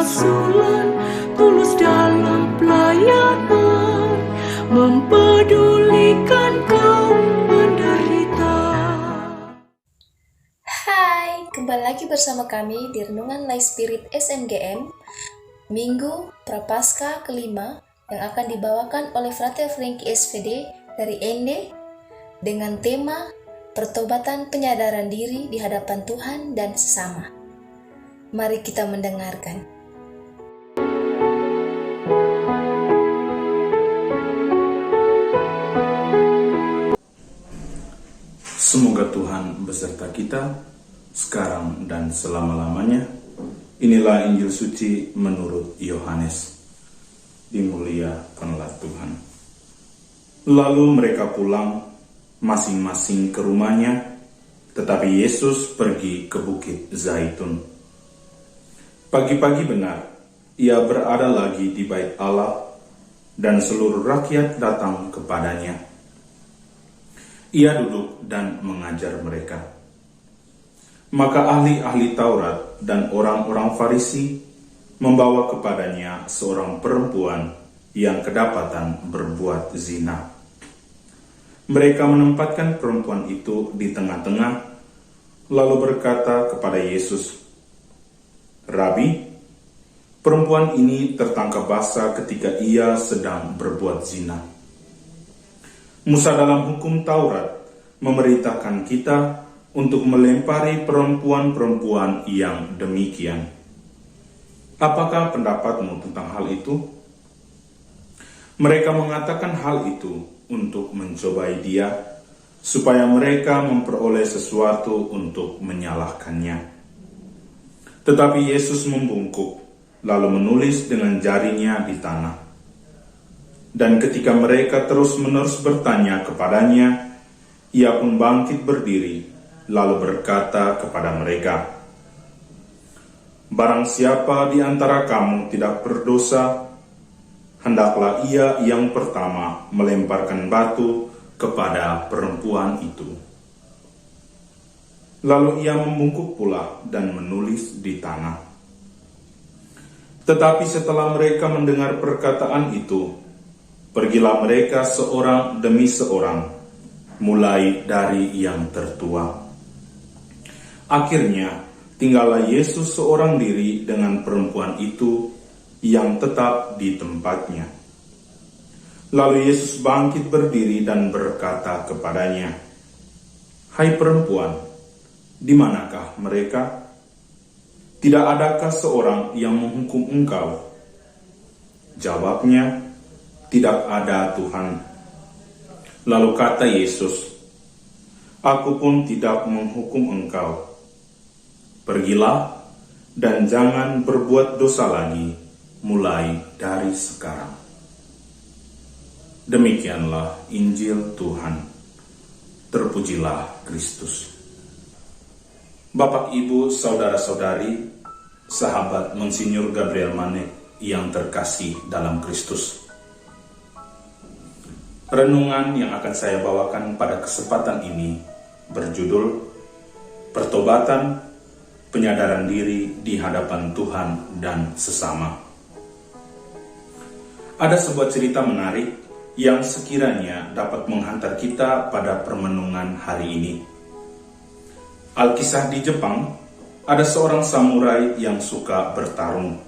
kerasulan, tulus dalam pelayanan, mempedulikan kaum menderita. Hai, kembali lagi bersama kami di Renungan Life Spirit SMGM, Minggu Prapaskah kelima yang akan dibawakan oleh Frater Franky SPD dari Ende dengan tema Pertobatan Penyadaran Diri di hadapan Tuhan dan sesama. Mari kita mendengarkan. Semoga Tuhan beserta kita sekarang dan selama-lamanya. Inilah Injil suci menurut Yohanes. Dimuliakanlah Tuhan. Lalu mereka pulang masing-masing ke rumahnya, tetapi Yesus pergi ke Bukit Zaitun. Pagi-pagi benar, ia berada lagi di bait Allah, dan seluruh rakyat datang kepadanya. Ia duduk dan mengajar mereka. Maka ahli-ahli Taurat dan orang-orang Farisi membawa kepadanya seorang perempuan yang kedapatan berbuat zina. Mereka menempatkan perempuan itu di tengah-tengah, lalu berkata kepada Yesus, "Rabi, perempuan ini tertangkap basah ketika ia sedang berbuat zina. Musa dalam hukum Taurat memerintahkan kita untuk melempari perempuan-perempuan yang demikian. Apakah pendapatmu tentang hal itu?" Mereka mengatakan hal itu untuk mencobai dia, supaya mereka memperoleh sesuatu untuk menyalahkannya. Tetapi Yesus membungkuk, lalu menulis dengan jarinya di tanah. Dan ketika mereka terus-menerus bertanya kepadanya, ia pun bangkit berdiri, lalu berkata kepada mereka, "Barang siapa di antara kamu tidak berdosa, hendaklah ia yang pertama melemparkan batu kepada perempuan itu." Lalu ia membungkuk pula dan menulis di tanah. Tetapi setelah mereka mendengar perkataan itu, pergilah mereka seorang demi seorang, mulai dari yang tertua. Akhirnya, tinggallah Yesus seorang diri dengan perempuan itu yang tetap di tempatnya. Lalu Yesus bangkit berdiri dan berkata kepadanya, "Hai perempuan, di manakah mereka? Tidak adakah seorang yang menghukum engkau?" Jawabnya, "Tidak ada, Tuhan." Lalu kata Yesus, "Aku pun tidak menghukum engkau. Pergilah dan jangan berbuat dosa lagi mulai dari sekarang." Demikianlah Injil Tuhan. Terpujilah Kristus. Bapak, Ibu, saudara-saudari, sahabat Monsinyur Gabriel Manek yang terkasih dalam Kristus. Renungan yang akan saya bawakan pada kesempatan ini berjudul Pertobatan Penyadaran Diri di hadapan Tuhan dan sesama. Ada sebuah cerita menarik yang sekiranya dapat menghantar kita pada permenungan hari ini. Alkisah di Jepang, ada seorang samurai yang suka bertarung.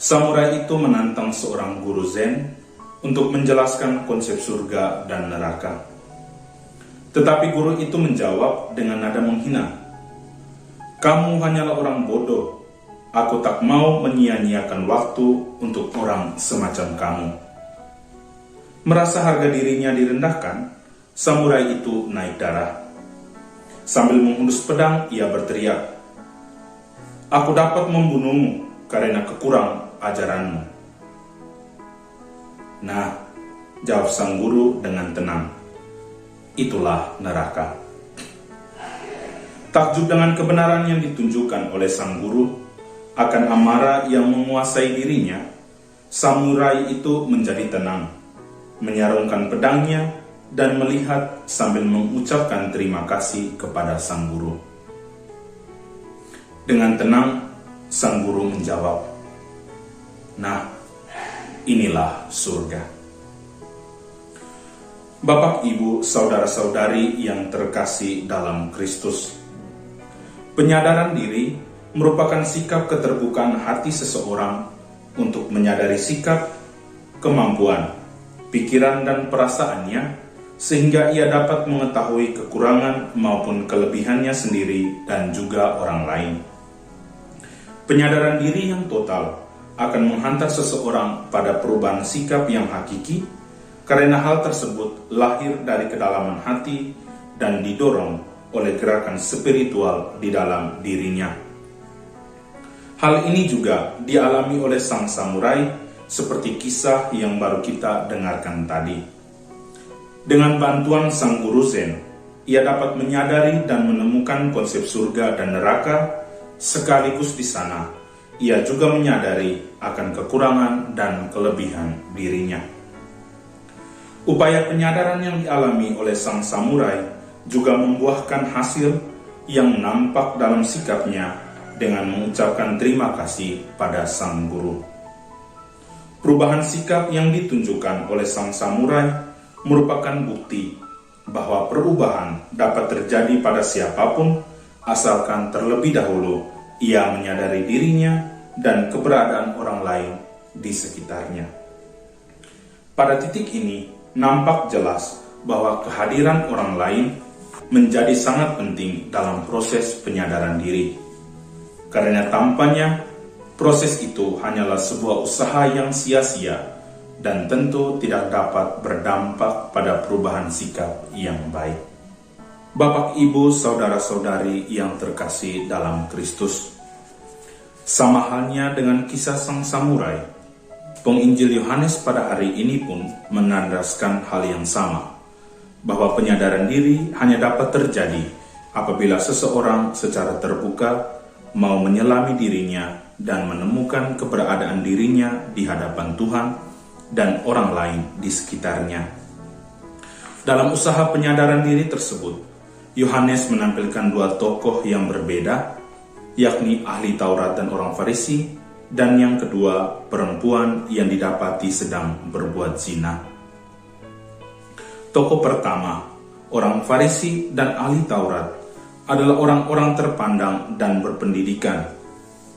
Samurai itu menantang seorang guru Zen untuk menjelaskan konsep surga dan neraka. Tetapi guru itu menjawab dengan nada menghina, "Kamu hanyalah orang bodoh. Aku tak mau menyia-nyiakan waktu untuk orang semacam kamu." Merasa harga dirinya direndahkan, samurai itu naik darah. Sambil menghunus pedang, ia berteriak, "Aku dapat membunuhmu karena kekurang ajaranmu." "Nah," jawab sang guru dengan tenang, "itulah neraka." Takjub dengan kebenaran yang ditunjukkan oleh sang guru akan amarah yang menguasai dirinya, samurai itu menjadi tenang, menyarungkan pedangnya dan melihat sambil mengucapkan terima kasih kepada sang guru. Dengan tenang, Sang guru menjawab, "Nah, inilah surga." Bapak, Ibu, saudara-saudari yang terkasih dalam Kristus, penyadaran diri merupakan sikap keterbukaan hati seseorang untuk menyadari sikap, kemampuan, pikiran dan perasaannya sehingga ia dapat mengetahui kekurangan maupun kelebihannya sendiri dan juga orang lain. Penyadaran diri yang total akan menghantar seseorang pada perubahan sikap yang hakiki karena hal tersebut lahir dari kedalaman hati dan didorong oleh gerakan spiritual di dalam dirinya. Hal ini juga dialami oleh sang samurai seperti kisah yang baru kita dengarkan tadi. Dengan bantuan sang guru Zen, ia dapat menyadari dan menemukan konsep surga dan neraka, sekaligus di sana ia juga menyadari akan kekurangan dan kelebihan dirinya. Upaya penyadaran yang dialami oleh sang samurai juga membuahkan hasil yang nampak dalam sikapnya dengan mengucapkan terima kasih pada sang guru. Perubahan sikap yang ditunjukkan oleh sang samurai merupakan bukti bahwa perubahan dapat terjadi pada siapapun asalkan terlebih dahulu ia menyadari dirinya dan keberadaan orang lain di sekitarnya. Pada titik ini, nampak jelas bahwa kehadiran orang lain menjadi sangat penting dalam proses penyadaran diri. Karena tampaknya proses itu hanyalah sebuah usaha yang sia-sia dan tentu tidak dapat berdampak pada perubahan sikap yang baik. Bapak, Ibu, saudara-saudari yang terkasih dalam Kristus, sama halnya dengan kisah sang samurai, Penginjil Yohanes pada hari ini pun menandaskan hal yang sama, bahwa penyadaran diri hanya dapat terjadi apabila seseorang secara terbuka mau menyelami dirinya dan menemukan keberadaan dirinya di hadapan Tuhan dan orang lain di sekitarnya. Dalam usaha penyadaran diri tersebut, Yohanes menampilkan dua tokoh yang berbeda, yakni ahli Taurat dan orang Farisi, dan yang kedua, perempuan yang didapati sedang berbuat zina. Tokoh pertama, orang Farisi dan ahli Taurat, adalah orang-orang terpandang dan berpendidikan.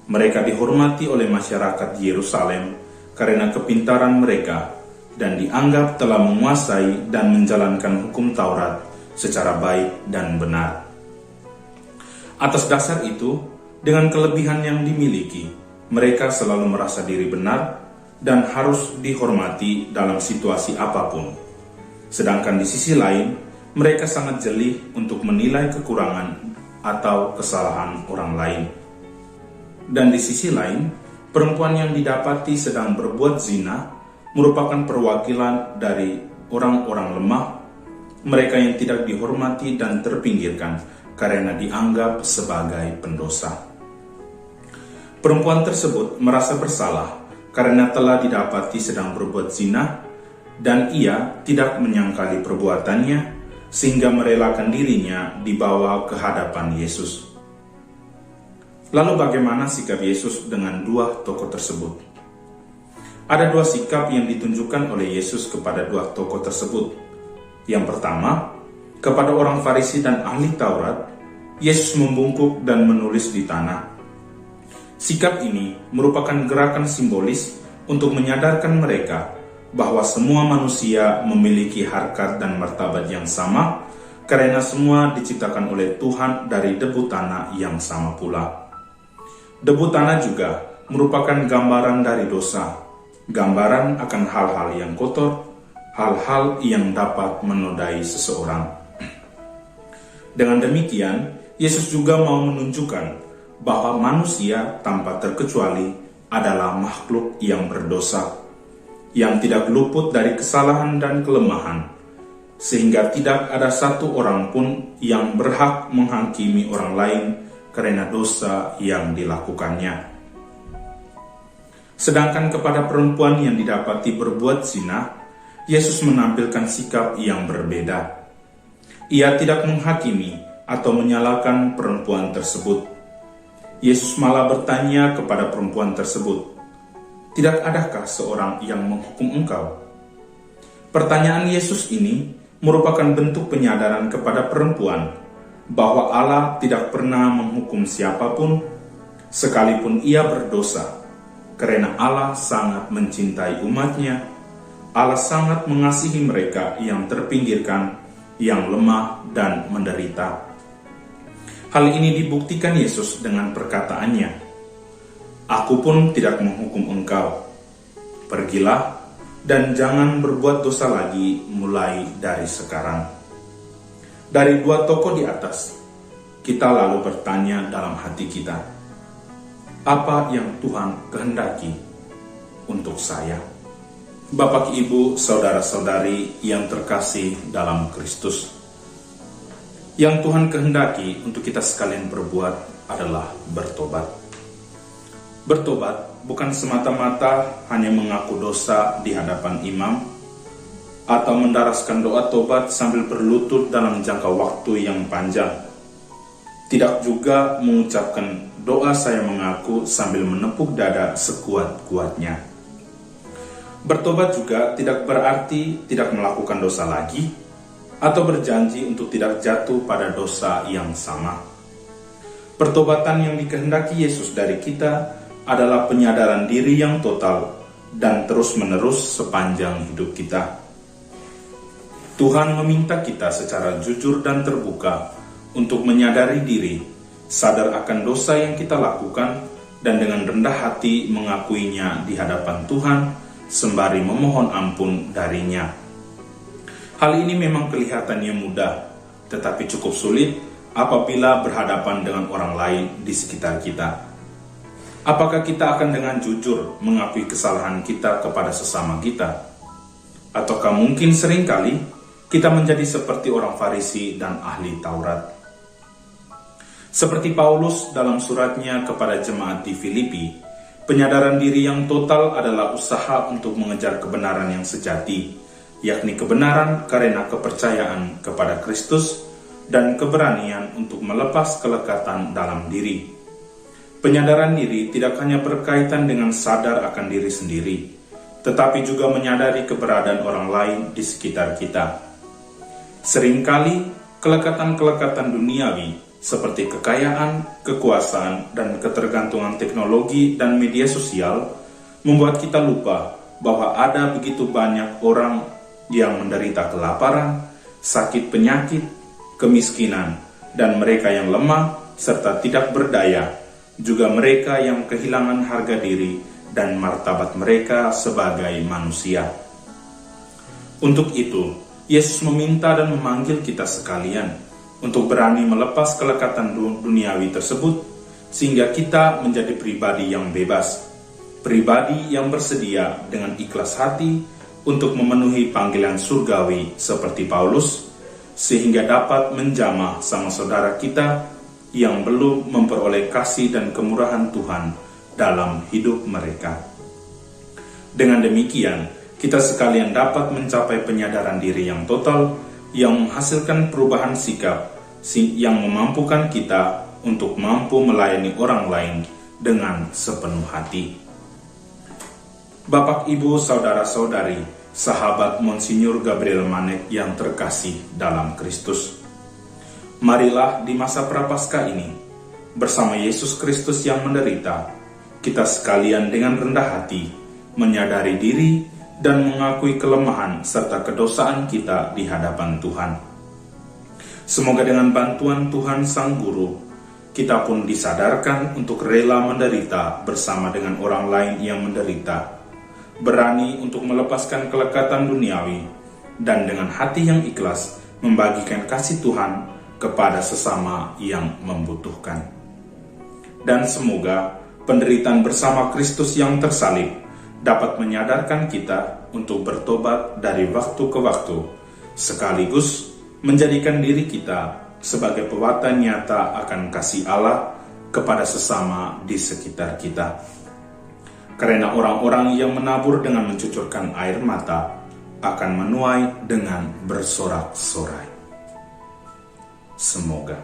Mereka dihormati oleh masyarakat Yerusalem karena kepintaran mereka dan dianggap telah menguasai dan menjalankan hukum Taurat secara baik dan benar. Atas dasar itu, dengan kelebihan yang dimiliki, mereka selalu merasa diri benar dan harus dihormati dalam situasi apapun. Sedangkan di sisi lain, mereka sangat jeli untuk menilai kekurangan atau kesalahan orang lain. Dan di sisi lain, perempuan yang didapati sedang berbuat zina merupakan perwakilan dari orang-orang lemah, mereka yang tidak dihormati dan terpinggirkan karena dianggap sebagai pendosa. Perempuan tersebut merasa bersalah karena telah didapati sedang berbuat zina dan ia tidak menyangkali perbuatannya sehingga merelakan dirinya dibawa ke hadapan Yesus. Lalu bagaimana sikap Yesus dengan dua tokoh tersebut? Ada dua sikap yang ditunjukkan oleh Yesus kepada dua tokoh tersebut. Yang pertama, kepada orang Farisi dan ahli Taurat, Yesus membungkuk dan menulis di tanah. Sikap ini merupakan gerakan simbolis untuk menyadarkan mereka bahwa semua manusia memiliki harkat dan martabat yang sama karena semua diciptakan oleh Tuhan dari debu tanah yang sama pula. Debu tanah juga merupakan gambaran dari dosa, gambaran akan hal-hal yang kotor, hal-hal yang dapat menodai seseorang. Dengan demikian, Yesus juga mau menunjukkan bahwa manusia tanpa terkecuali adalah makhluk yang berdosa, yang tidak luput dari kesalahan dan kelemahan, sehingga tidak ada satu orang pun yang berhak menghakimi orang lain karena dosa yang dilakukannya. Sedangkan kepada perempuan yang didapati berbuat zina, Yesus menampilkan sikap yang berbeda. Ia tidak menghakimi atau menyalahkan perempuan tersebut. Yesus malah bertanya kepada perempuan tersebut, "Tidak adakah seorang yang menghukum engkau?" Pertanyaan Yesus ini merupakan bentuk penyadaran kepada perempuan bahwa Allah tidak pernah menghukum siapapun, sekalipun ia berdosa, karena Allah sangat mencintai umatnya. Allah sangat mengasihi mereka yang terpinggirkan, yang lemah dan menderita. Hal ini dibuktikan Yesus dengan perkataannya, "Aku pun tidak menghukum engkau. Pergilah dan jangan berbuat dosa lagi mulai dari sekarang." Dari dua tokoh di atas, kita lalu bertanya dalam hati kita, apa yang Tuhan kehendaki untuk saya? Bapak, Ibu, saudara-saudari yang terkasih dalam Kristus, yang Tuhan kehendaki untuk kita sekalian berbuat adalah bertobat. Bertobat bukan semata-mata hanya mengaku dosa di hadapan imam, atau mendaraskan doa tobat sambil berlutut dalam jangka waktu yang panjang. Tidak juga mengucapkan doa saya mengaku sambil menepuk dada sekuat-kuatnya. Bertobat juga tidak berarti tidak melakukan dosa lagi, atau berjanji untuk tidak jatuh pada dosa yang sama. Pertobatan yang dikehendaki Yesus dari kita adalah penyadaran diri yang total dan terus-menerus sepanjang hidup kita. Tuhan meminta kita secara jujur dan terbuka untuk menyadari diri, sadar akan dosa yang kita lakukan, dan dengan rendah hati mengakuinya di hadapan Tuhan sembari memohon ampun darinya. Hal ini memang kelihatannya mudah, tetapi cukup sulit apabila berhadapan dengan orang lain di sekitar kita. Apakah kita akan dengan jujur mengakui kesalahan kita kepada sesama kita? Ataukah mungkin seringkali kita menjadi seperti orang Farisi dan ahli Taurat? Seperti Paulus dalam suratnya kepada jemaat di Filipi, penyadaran diri yang total adalah usaha untuk mengejar kebenaran yang sejati, yakni kebenaran karena kepercayaan kepada Kristus dan keberanian untuk melepas kelekatan dalam diri. Penyadaran diri tidak hanya berkaitan dengan sadar akan diri sendiri, tetapi juga menyadari keberadaan orang lain di sekitar kita. Seringkali kelekatan-kelekatan duniawi seperti kekayaan, kekuasaan, dan ketergantungan teknologi dan media sosial membuat kita lupa bahwa ada begitu banyak orang yang menderita kelaparan, sakit penyakit, kemiskinan, dan mereka yang lemah serta tidak berdaya, juga mereka yang kehilangan harga diri dan martabat mereka sebagai manusia. Untuk itu, Yesus meminta dan memanggil kita sekalian untuk berani melepas kelekatan duniawi tersebut, sehingga kita menjadi pribadi yang bebas, pribadi yang bersedia dengan ikhlas hati untuk memenuhi panggilan surgawi seperti Paulus, sehingga dapat menjamah sama saudara kita yang belum memperoleh kasih dan kemurahan Tuhan dalam hidup mereka. Dengan demikian, kita sekalian dapat mencapai penyadaran diri yang total, yang menghasilkan perubahan sikap, yang memampukan kita untuk mampu melayani orang lain dengan sepenuh hati. Bapak, Ibu, saudara-saudari, sahabat Monsinyur Gabriel Manek yang terkasih dalam Kristus, marilah di masa Prapaskah ini, bersama Yesus Kristus yang menderita, kita sekalian dengan rendah hati menyadari diri dan mengakui kelemahan serta kedosaan kita di hadapan Tuhan. Semoga dengan bantuan Tuhan Sang Guru, kita pun disadarkan untuk rela menderita bersama dengan orang lain yang menderita, berani untuk melepaskan kelekatan duniawi, dan dengan hati yang ikhlas membagikan kasih Tuhan kepada sesama yang membutuhkan. Dan semoga penderitaan bersama Kristus yang tersalib dapat menyadarkan kita untuk bertobat dari waktu ke waktu, sekaligus menjadikan diri kita sebagai perwatan nyata akan kasih Allah kepada sesama di sekitar kita. Karena orang-orang yang menabur dengan mencucurkan air mata akan menuai dengan bersorak-sorai. Semoga.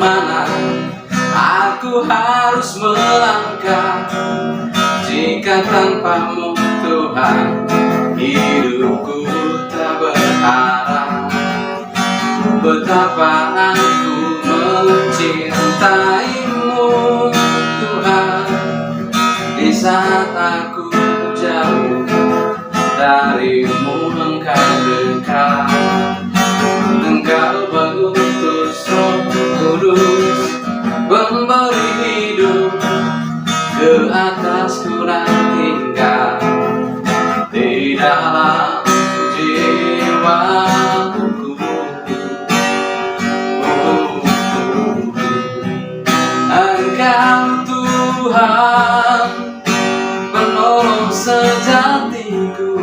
kemana aku harus melangkah jika tanpamu Tuhan hidupku tak berarah. Betapa aku mencintaimu Tuhan, di saat aku jauh darimu Engkau dekat. Engkau mengutus Roh Kudus memberi hidup ke atasku dan tinggal di dalam jiwaku. Engkau Tuhan penolong sejatiku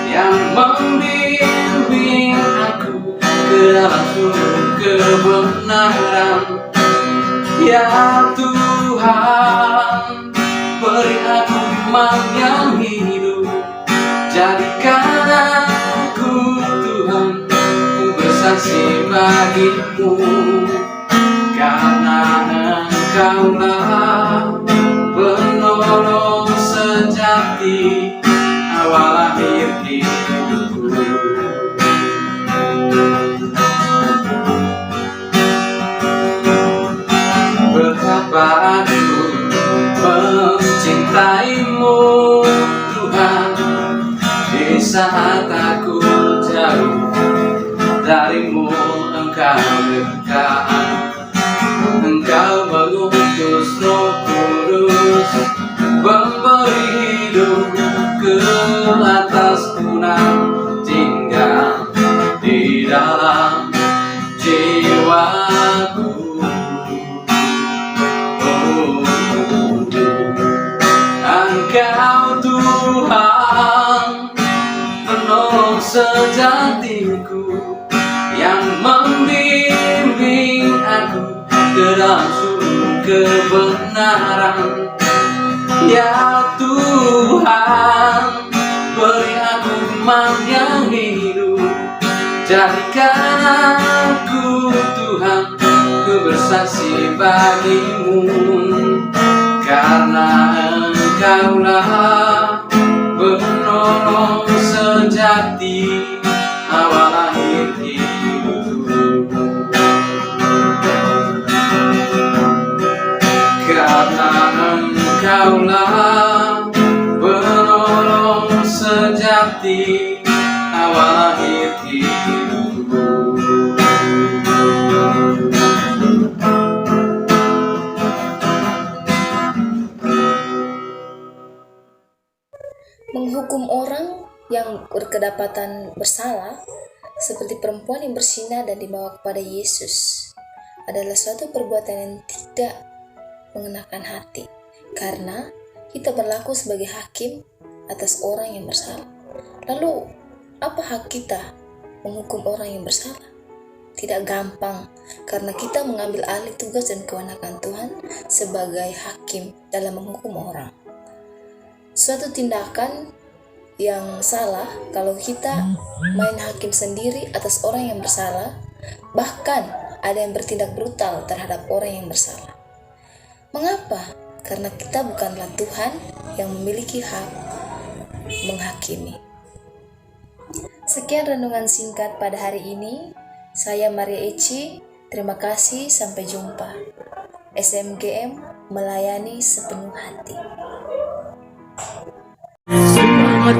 yang membimbing aku ke dalam sumber kebenaran. Ya Tuhan, beri aku iman yang hidup, jadikan aku Tuhan ku bersaksi bagimu, karena Engkaulah penolong sejati awal akhir hidupku. Betapa aku mencintaimu Tuhan, di saat aku jauh darimu Engkau dekat. Engkau mengutus Roh Kudus memberi hidup ke atasku dan tinggal di dalam jiwaku. Engkau Tuhan penolong sejatiku yang membimbing aku ke dalam sumber kebenaran. Ya Tuhan, beri aku iman yang hidup, jadikan aku Tuhan ku bersaksi bagimu, karena Engkaulah penolong sejati awal akhir hidupku. Karena Engkaulah penolong sejati awal akhir hidupku. Menghukum orang yang berkedapatan bersalah seperti perempuan yang bersinah dan dibawa kepada Yesus adalah suatu perbuatan yang tidak mengenakan hati, karena kita berlaku sebagai hakim atas orang yang bersalah. Lalu, apa hak kita menghukum orang yang bersalah? Tidak gampang, karena kita mengambil alih tugas dan kewenangan Tuhan sebagai hakim dalam menghukum orang. Suatu tindakan yang salah kalau kita main hakim sendiri atas orang yang bersalah, bahkan ada yang bertindak brutal terhadap orang yang bersalah. Mengapa? Karena kita bukanlah Tuhan yang memiliki hak menghakimi. Sekian renungan singkat pada hari ini. Saya Maria Eci. Terima kasih, sampai jumpa. SMGM melayani sepenuh hati. Selamat